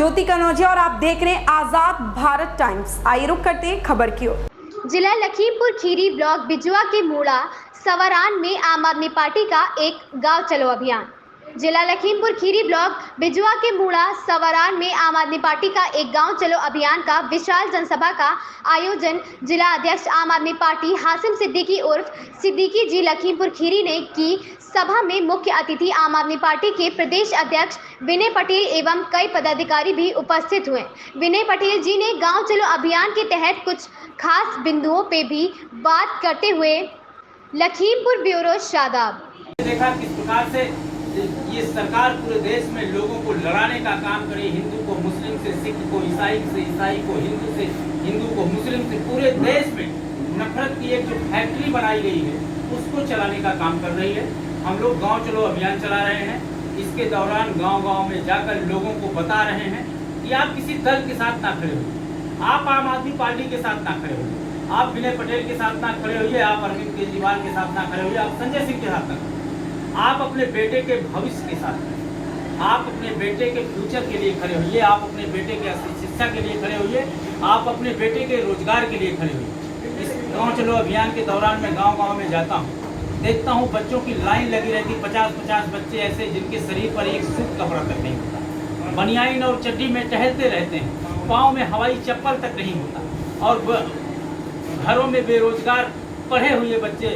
ज्योति कनौजिया और आप देख रहे हैं आजाद भारत टाइम्स। आइए रुक करते हैं खबर की ओर। जिला लखीमपुर खीरी ब्लॉक बिजुआ के मूड़ा सवरान में आम आदमी पार्टी का एक गांव चलो अभियान। जिला लखीमपुर खीरी ब्लॉक बिजुआ के मूड़ा सवरान में आम आदमी पार्टी का एक गांव चलो अभियान का विशाल जनसभा का आयोजन जिला अध्यक्ष आम आदमी पार्टी हासिम सिद्दीकी उर्फ सिद्दीकी जी लखीमपुर खीरी ने की। सभा में मुख्य अतिथि आम आदमी पार्टी के प्रदेश अध्यक्ष विनय पटेल एवं कई पदाधिकारी भी उपस्थित हुए। विनय पटेल जी ने गांव चलो अभियान के तहत कुछ खास बिंदुओं पे भी बात करते हुए लखीमपुर ब्यूरो शादाब देखा किस प्रकार से ये सरकार पूरे देश में लोगों को लड़ाने का काम करे, हिंदू को मुस्लिम से, सिख को ईसाई से, ईसाई को हिंदू से, हिंदू को मुस्लिम से, पूरे देश में नफरत की एक जो फैक्ट्री बनाई गई है उसको चलाने का काम कर रही है। हम लोग गांव चलो अभियान चला रहे हैं। इसके दौरान गांव-गांव में जाकर लोगों को बता रहे हैं कि आप किसी दल के साथ ना खड़े हो, आप आम आदमी पार्टी के साथ ना खड़े हो, आप विनय पटेल के साथ ना खड़े होइए, आप अरविंद केजरीवाल के साथ ना खड़े होइए, आप संजय सिंह के साथ ना खड़े, आप अपने बेटे के भविष्य के साथ खड़े, आप अपने बेटे के फ्यूचर के लिए खड़े होइए, आप अपने बेटे के शिक्षा के लिए खड़े होइए, आप अपने बेटे के रोजगार के लिए खड़े होइए। इस गाँव चलो अभियान के दौरान मैं गाँव-गाँव में जाता हूँ, देखता हूँ बच्चों की लाइन लगी रहती, 50-50 बच्चे ऐसे जिनके शरीर पर एक सूट कपड़ा तक नहीं होता, बनियाइन और चड्डी में टहलते रहते हैं, पाँव में हवाई चप्पल तक नहीं होता, और घरों में बेरोजगार पढ़े हुए बच्चे,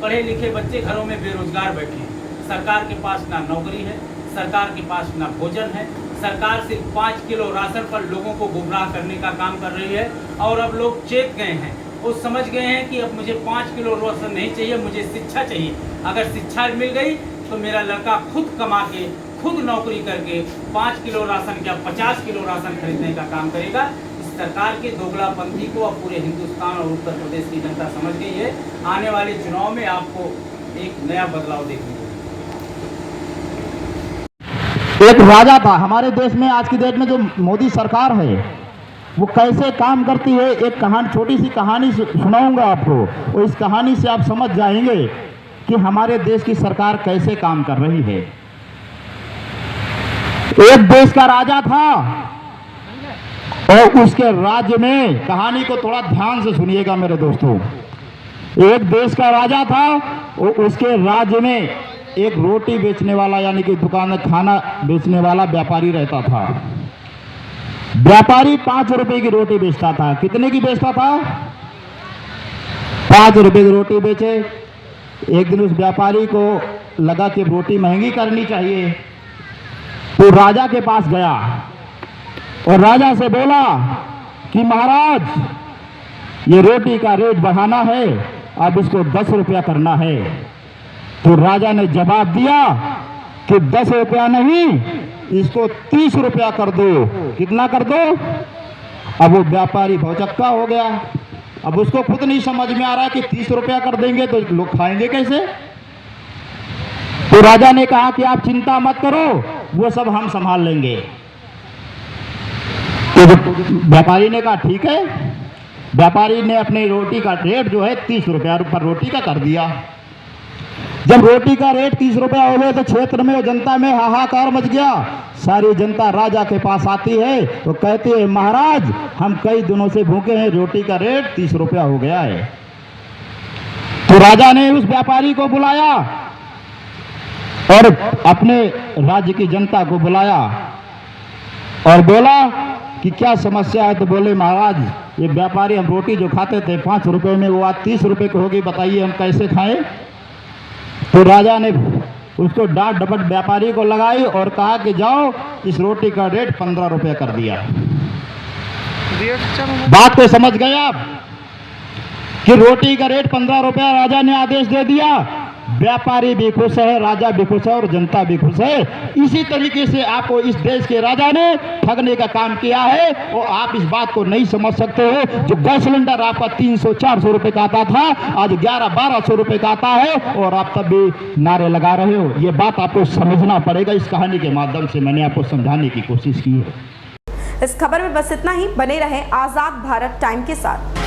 पढ़े लिखे बच्चे घरों में बेरोजगार बैठे हैं। सरकार के पास ना नौकरी है, सरकार के पास ना भोजन है, सरकार सिर्फ 5 किलो राशन पर लोगों को गुमराह करने का काम कर रही है। और अब लोग चेत गए हैं, वो समझ गए हैं कि अब मुझे 5 किलो राशन नहीं चाहिए, मुझे शिक्षा चाहिए। अगर शिक्षा मिल गई तो मेरा लड़का खुद कमा के, खुद नौकरी करके 5 किलो राशन क्या 50 किलो राशन खरीदने का काम करेगा। इस सरकार के दोगलापंथी को अब पूरे हिंदुस्तान और उत्तर प्रदेश की जनता समझ गई है। आने वाले चुनाव में आपको एक नया बदलाव देखने को। एक राजा था हमारे देश में। आज की डेट में जो मोदी सरकार है वो कैसे काम करती है, एक कहानी, छोटी सी कहानी सुनाऊंगा आपको, और इस कहानी से आप समझ जाएंगे कि हमारे देश की सरकार कैसे काम कर रही है। एक देश का राजा था और उसके राज्य में, कहानी को थोड़ा ध्यान से सुनिएगा मेरे दोस्तों। एक देश का राजा था और उसके राज्य में एक रोटी बेचने वाला, यानी कि दुकान में खाना बेचने वाला व्यापारी रहता था। व्यापारी 5 रुपए की रोटी बेचता था। कितने की बेचता था? 5 रुपए की रोटी बेचे। एक दिन उस व्यापारी को लगा कि रोटी महंगी करनी चाहिए, तो राजा के पास गया और राजा से बोला कि महाराज ये रोटी का रेट बढ़ाना है, अब इसको 10 रुपया करना है। तो राजा ने जवाब दिया कि 10 रुपया नहीं, इसको 30 रुपया कर दो। कितना कर दो? अब वो व्यापारी भौचक्का हो गया। अब उसको खुद नहीं समझ में आ रहा कि 30 रुपया कर देंगे तो लोग खाएंगे कैसे। तो राजा ने कहा कि आप चिंता मत करो, वो सब हम संभाल लेंगे। तो व्यापारी ने कहा ठीक है। व्यापारी ने अपनी रोटी का रेट जो है 30 रुपया पर रोटी का कर दिया। जब रोटी का रेट 30 रुपया हो गया तो क्षेत्र में और जनता में हाहाकार मच गया। सारी जनता राजा के पास आती है तो कहती है महाराज हम कई दिनों से भूखे हैं, रोटी का रेट 30 रुपया हो गया है। तो राजा ने उस व्यापारी को बुलाया और अपने राज्य की जनता को बुलाया और बोला कि क्या समस्या है। तो बोले महाराज ये व्यापारी, हम रोटी जो खाते थे 5 रुपए में, वो आज 30 रुपए की होगी, बताइए हम कैसे खाएं। तो राजा ने उसको डांट डपट व्यापारी को लगाई और कहा कि जाओ इस रोटी का रेट 15 रुपया कर दिया। बात तो समझ गए आप कि रोटी का रेट 15 रुपया राजा ने आदेश दे दिया। व्यापारी भी खुश है, राजा भी खुश है और जनता भी खुश है। इसी तरीके से आपको इस देश के राजा ने ठगने का काम किया है और आप इस बात को नहीं समझ सकते हो। जो गैस सिलेंडर आपका 300-400 रुपए का आता था, आज 1100-1200 रुपए का आता है और आप तब भी नारे लगा रहे हो। ये बात आपको समझना पड़ेगा। इस कहानी के माध्यम से मैंने आपको समझाने की कोशिश की है। इस खबर में बस इतना ही। बने रहे आजाद भारत टाइम के साथ।